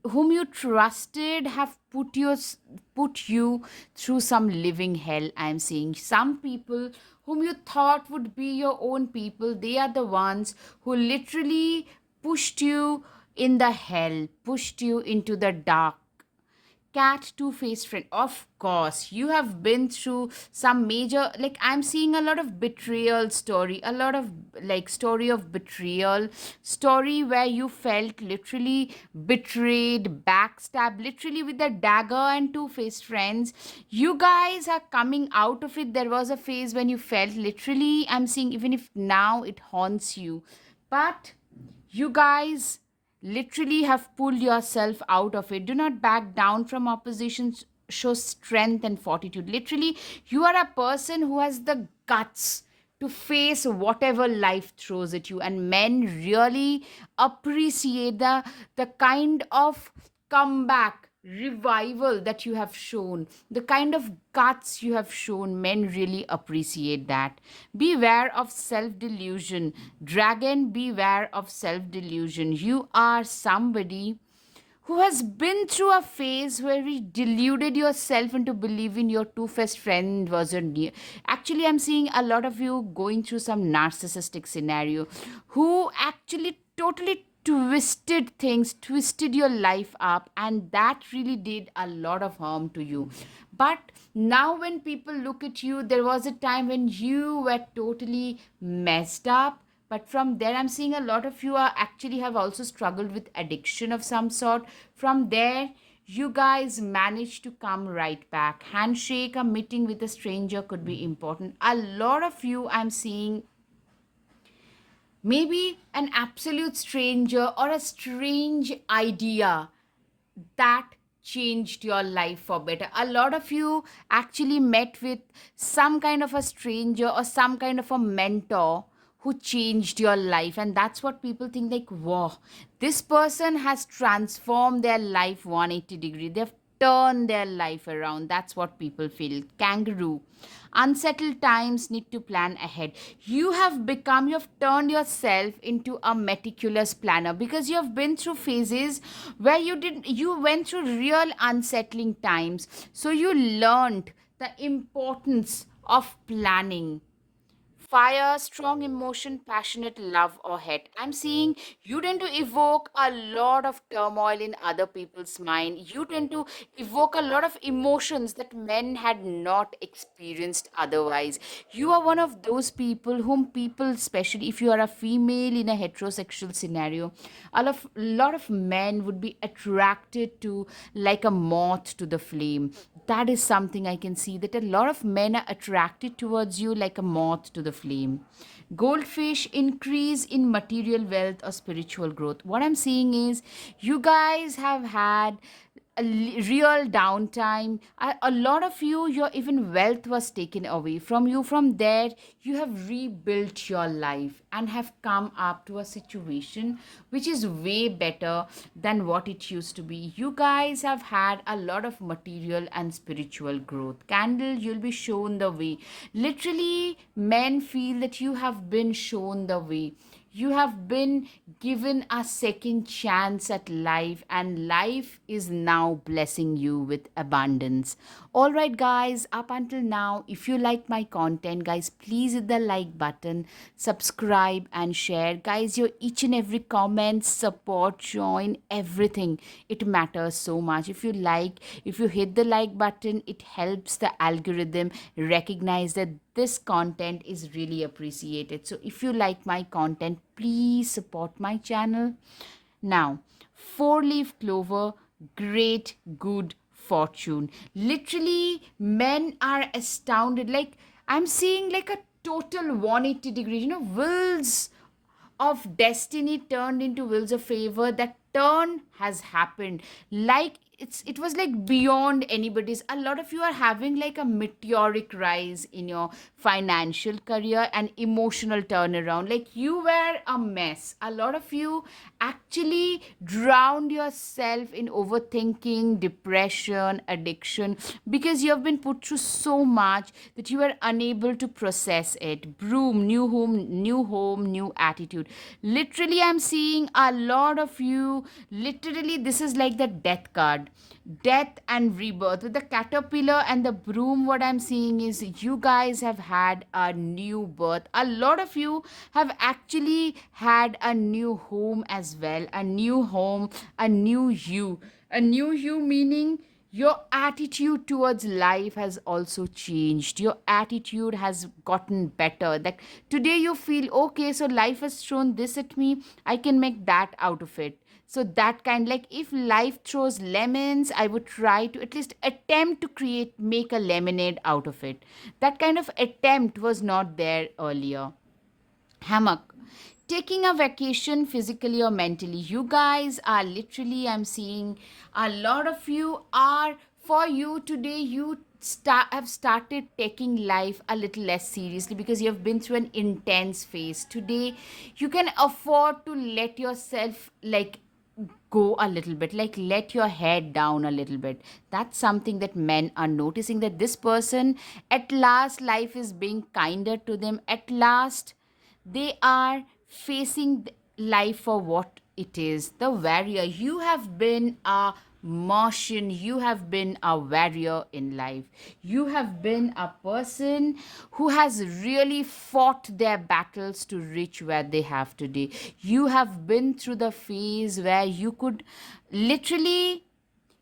whom you trusted have put you through some living hell. I'm seeing some people whom you thought would be your own people, they are the ones who literally pushed you in the hell, pushed you into the dark. Cat, two-faced friend. Of course, you have been through some major, like, I'm seeing a lot of betrayal story, a lot of, like, story of betrayal, story where you felt literally betrayed, backstabbed, literally with the dagger and two-faced friends. You guys are coming out of it. There was a phase when you felt literally, I'm seeing, even if now it haunts you, but you guys literally have pulled yourself out of it. Do not back down from oppositions. Show strength and fortitude. Literally, you are a person who has the guts to face whatever life throws at you, and men really appreciate the kind of comeback revival that you have shown, the kind of guts you have shown. Men really appreciate that. Beware of self delusion, dragon. Beware of self delusion. You are somebody who has been through a phase where you deluded yourself into believing your two-faced friend was your actually, I'm seeing a lot of you going through some narcissistic scenario, who actually totally twisted things, twisted your life up, and that really did a lot of harm to you. But now when people look at you, there was a time when you were totally messed up, but from there I'm seeing a lot of you are actually have also struggled with addiction of some sort. From there, you guys managed to come right back. Handshake, a meeting with a stranger could be important. A lot of you I'm seeing, maybe an absolute stranger or a strange idea that changed your life for better. A lot of you actually met with some kind of a stranger or some kind of a mentor who changed your life, and that's what people think, like, wow, this person has transformed their life 180-degree. They've turned their life around. That's what people feel. Kangaroo, unsettled times, need to plan ahead. You have turned yourself into a meticulous planner, because you have been through phases where you went through real unsettling times, so you learned the importance of planning. Fire, strong emotion, passionate love or hate. I'm seeing you tend to evoke a lot of turmoil in other people's mind. You tend to evoke a lot of emotions that men had not experienced otherwise. You are one of those people whom people, especially if you are a female in a heterosexual scenario, lot of men would be attracted to, like a moth to the flame. That is something I can see, that a lot of men are attracted towards you like a moth to the flame. Goldfish, increase in material wealth or spiritual growth. What I'm seeing is you guys have had real downtime. A lot of you, your even wealth was taken away from you. From there, you have rebuilt your life and have come up to a situation which is way better than what it used to be. You guys have had a lot of material and spiritual growth. Candle, you'll be shown the way. Literally, men feel that you have been shown the way. You have been given a second chance at life, and life is now blessing you with abundance. All right, guys, up until now, if you like my content, guys, please hit the like button, subscribe, and share. Guys, your each and every comment, support, join, everything, it matters so much. If you hit the like button, it helps the algorithm recognize that this content is really appreciated. So if you like my content, please support my channel. Now, four-leaf clover, great good fortune. Literally, men are astounded. Like, I'm seeing like a total 180 degree, wills of destiny turned into wheels of favor. That turn has happened, like it was like beyond anybody's. A lot of you are having like a meteoric rise in your financial career and emotional turnaround. Like, you were a mess. A lot of you actually drowned yourself in overthinking, depression, addiction, because you have been put through so much that you were unable to process it. Broom, new home, new attitude. Literally, I'm seeing a lot of you. Literally, this is like the death card, death and rebirth. With the caterpillar and the broom, what I'm seeing is you guys have had a new birth. A lot of you have actually had a new home as well. A new home, a new you. A new you meaning your attitude towards life has also changed. Your attitude has gotten better. That today you feel, okay, so life has thrown this at me, I can make that out of it. So that kind, like, if life throws lemons, I would try to at least attempt to make a lemonade out of it. That kind of attempt was not there earlier. Hammock, taking a vacation physically or mentally. You guys are literally, I'm seeing a lot of you are, for you today, you have started taking life a little less seriously because you have been through an intense phase. Today, you can afford to let yourself like go a little bit, like let your head down a little bit. That's something that men are noticing, that this person, at last life is being kinder to them. At last they are facing life for what it is. The warrior. You have been a Martian. You have been a warrior in life. You have been a person who has really fought their battles to reach where they have today. You have been through the phase where you could literally,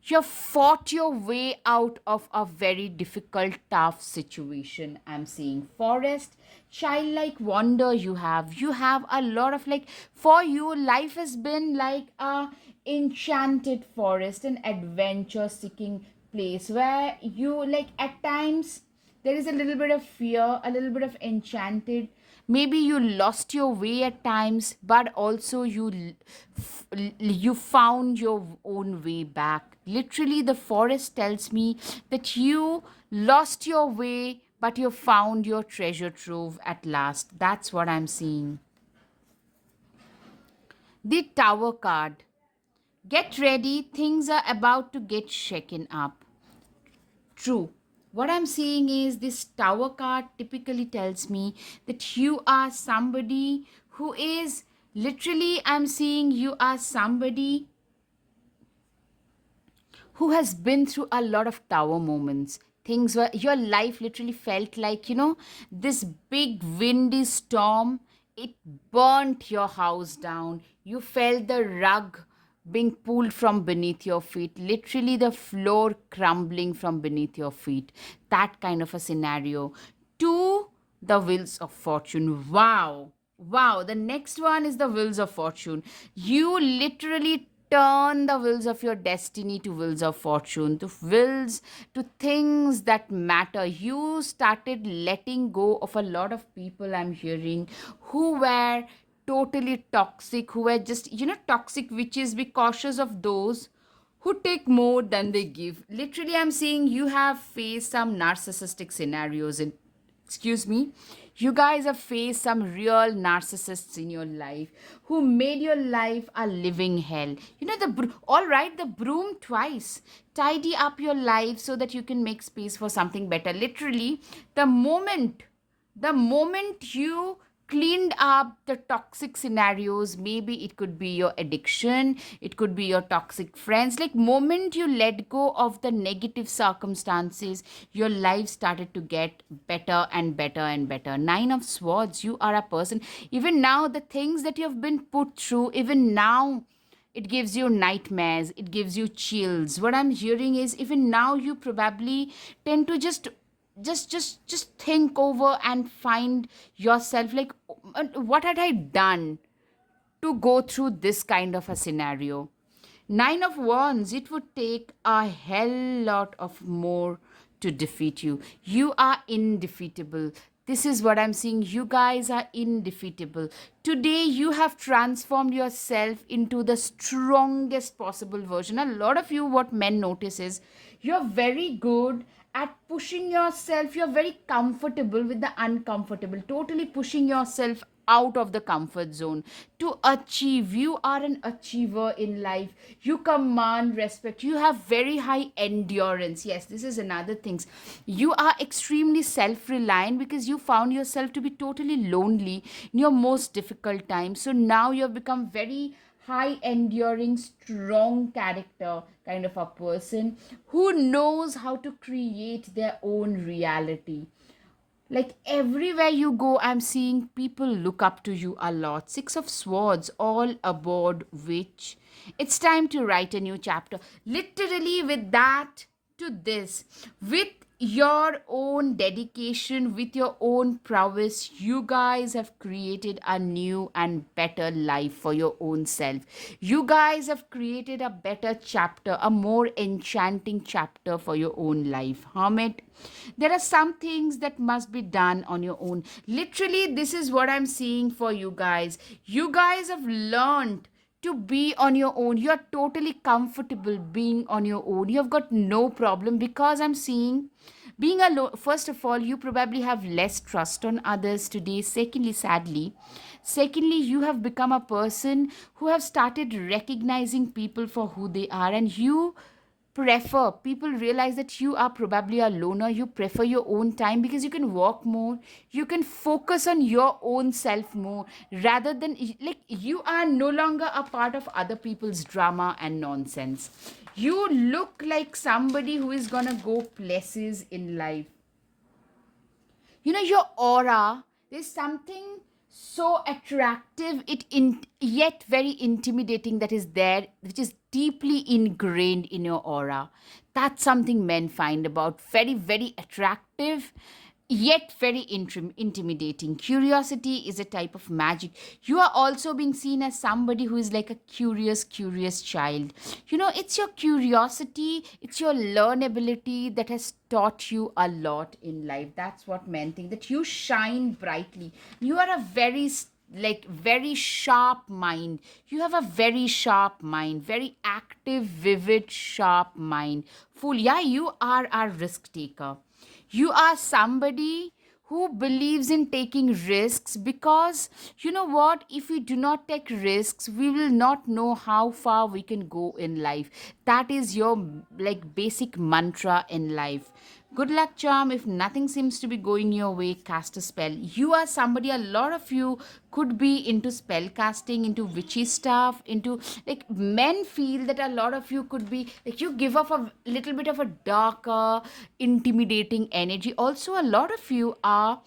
you have fought your way out of a very difficult, tough situation. I'm seeing forest, childlike wonder you have. You have a lot of like, for you, life has been like a enchanted forest, an adventure seeking place where you like at times there is a little bit of fear, a little bit of enchanted. Maybe you lost your way at times, but also you found your own way back. Literally, the forest tells me that you lost your way, but you found your treasure trove at last. That's what I'm seeing. The Tower card. Get ready, things are about to get shaken up. True. What I'm seeing is this Tower card typically tells me that you are somebody who is literally, I'm seeing you are somebody who has been through a lot of tower moments. Things where your life literally felt like, this big windy storm, it burnt your house down. You felt the rug being pulled from beneath your feet, literally the floor crumbling from beneath your feet. That kind of a scenario. To the Wheels of Fortune. Wow. Wow. The next one is the Wheels of Fortune. You literally turn the wheels of your destiny to wheels of fortune, to wheels, to things that matter. You started letting go of a lot of people, I'm hearing, who were totally toxic, who were just, toxic witches. Be cautious of those who take more than they give. Literally, I'm seeing you have faced some narcissistic scenarios in, excuse me, you guys have faced some real narcissists in your life who made your life a living hell. All right, the broom twice. Tidy up your life so that you can make space for something better. Literally, the moment you cleaned up the toxic scenarios, maybe it could be your addiction, it could be your toxic friends, like moment you let go of the negative circumstances, your life started to get better and better and better. Nine of Swords. You are a person, even now the things that you have been put through, even now it gives you nightmares, it gives you chills. What I'm hearing is, even now you probably tend to just think over and find yourself like, what had I done to go through this kind of a scenario? Nine of Wands. It would take a hell lot of more to defeat you. You are indefeatable. This is what I'm seeing. You guys are indefeatable. Today, you have transformed yourself into the strongest possible version. A lot of you, what men notice is, you're very good at pushing yourself. You're very comfortable with the uncomfortable, totally pushing yourself out of the comfort zone to achieve. You are an achiever in life. You command respect. You have very high endurance. Yes, this is another thing. You are extremely self-reliant because you found yourself to be totally lonely in your most difficult time. So now you have become very high enduring, strong character kind of a person who knows how to create their own reality. Like everywhere you go, I'm seeing people look up to you a lot. Six of Swords, all aboard, which it's time to write a new chapter. Literally, with that, to this with your own dedication, with your own prowess. You guys have created a new and better life for your own self. You guys have created a better chapter, a more enchanting chapter for your own life. Hamid, there are some things that must be done on your own. Literally, this is what I'm seeing for you guys. You guys have learned to be on your own. You're totally comfortable being on your own. You've got no problem because I'm seeing being alone. First of all, you probably have less trust on others today. Secondly, sadly, secondly, you have become a person who have started recognizing people for who they are, and you prefer, people realize that you are probably a loner. You prefer your own time because you can walk more, you can focus on your own self more, rather than like you are no longer a part of other people's drama and nonsense. You look like somebody who is gonna go places in life. Your aura, there's something so attractive, yet very intimidating, that is there, which is deeply ingrained in your aura. That's something men find about very, very attractive, yet very intimidating. Curiosity is a type of magic. You are also being seen as somebody who is like a curious child. It's your curiosity, it's your learnability that has taught you a lot in life. That's what men think, that you shine brightly. You are a very sharp mind. You have a very sharp mind, very active, vivid, sharp mind. Fool, yeah, you are a risk taker. You are somebody who believes in taking risks, because you know what, if we do not take risks, we will not know how far we can go in life. That is your like basic mantra in life. Good luck charm. If nothing seems to be going your way, cast a spell. You are somebody, a lot of you could be into spell casting, into witchy stuff, into like men feel that a lot of you could be like, you give off a little bit of a darker, intimidating energy. Also, a lot of you are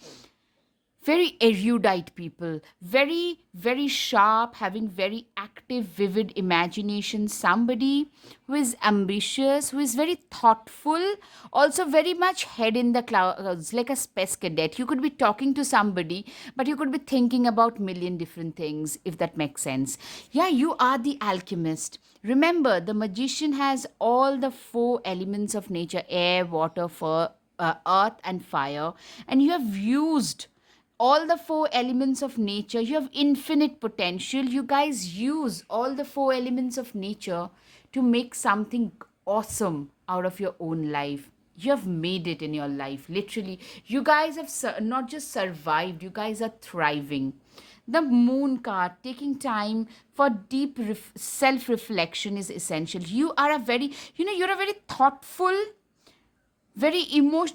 very erudite people, very sharp, having very active, vivid imagination. Somebody who is ambitious, who is very thoughtful, also very much head in the clouds, like a space cadet. You could be talking to somebody, but you could be thinking about million different things, if that makes sense. Yeah, you are the alchemist. Remember, the magician has all the four elements of nature: air, water, earth, and fire, and you have used all the four elements of nature. You have infinite potential. You guys use all the four elements of nature to make something awesome out of your own life. You have made it in your life, literally. You guys have not just survived, you guys are thriving. The moon card, taking time for deep self reflection, is essential. You are a very, you're a very thoughtful, very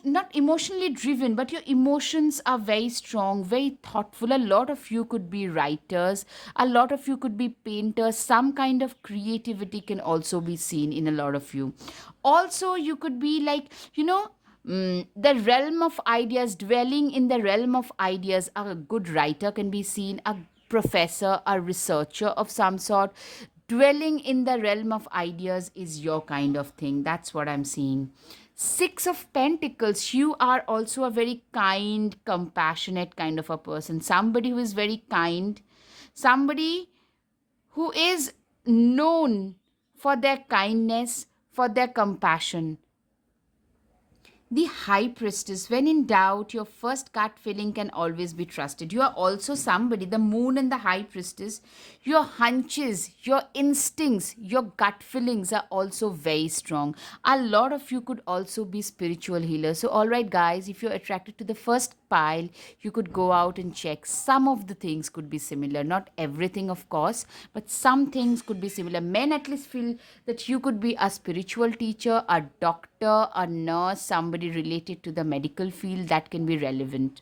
not emotionally driven, but your emotions are very strong, very thoughtful. A lot of you could be writers, a lot of you could be painters. Some kind of creativity can also be seen in a lot of you. Also, you could be like, the realm of ideas, dwelling in the realm of ideas. A good writer can be seen, a professor, a researcher of some sort. Dwelling in the realm of ideas is your kind of thing. That's what I'm seeing. Six of Pentacles, you are also a very kind, compassionate kind of a person. Somebody who is very kind, somebody who is known for their kindness, for their compassion. The High Priestess, when in doubt, your first gut feeling can always be trusted. You are also somebody, the Moon and the High Priestess, your hunches, your instincts, your gut feelings are also very strong. A lot of you could also be spiritual healers. So, all right, guys, if you're attracted to the first pile, you could go out and check. Some of the things could be similar, not everything, of course, but some things could be similar. Men at least feel that you could be a spiritual teacher, a doctor, a nurse, somebody related to the medical field that can be relevant.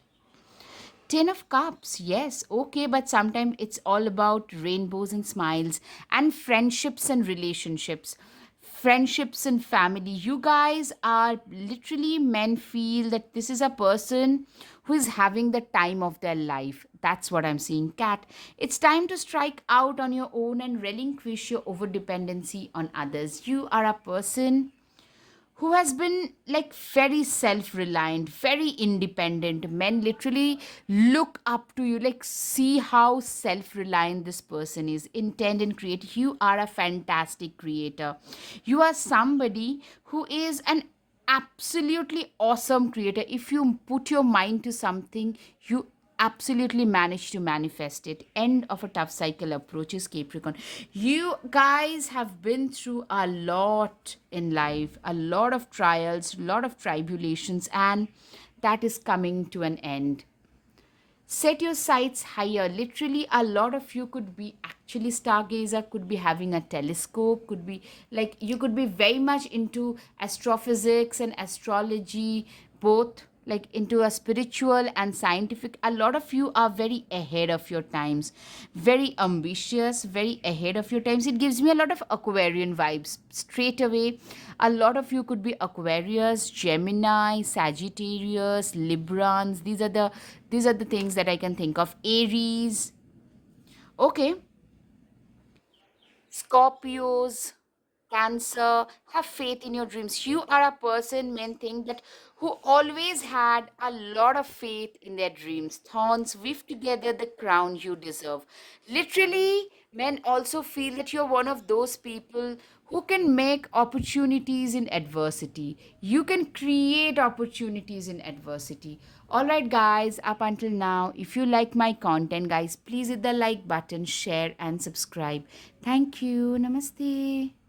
Ten of Cups, yes, okay, but sometimes it's all about rainbows and smiles and friendships and relationships, friendships and family. You guys are literally, men feel that this is a person who is having the time of their life. That's what I'm seeing. Cat, it's time to strike out on your own and relinquish your over dependency on others. You are a person who has been like very self reliant, very independent. Men literally look up to you, like, see how self reliant this person is, intend and create. You are a fantastic creator. You are somebody who is an absolutely awesome creator. If you put your mind to something, you absolutely manage to manifest it. End of a tough cycle approaches, Capricorn. You guys have been through a lot in life, a lot of trials, a lot of tribulations, and that is coming to an end. Set your sights higher. Literally, a lot of you could be actually stargazer, could be having a telescope, could be like, you could be very much into astrophysics and astrology, both like into a spiritual and scientific. A lot of you are very ahead of your times, very ambitious, very ahead of your times. It gives me a lot of Aquarian vibes straight away. A lot of you could be Aquarius, Gemini, Sagittarius, Librans. These are the things that I can think of. Aries. Okay. Scorpios, Cancer, have faith in your dreams. You are a person, men think, that who always had a lot of faith in their dreams. Thorns weave together the crown you deserve. Literally, men also feel that you're one of those people who can make opportunities in adversity. You can create opportunities in adversity. All right, guys, up until now, if you like my content, guys, please hit the like button, share, and subscribe. Thank you. Namaste.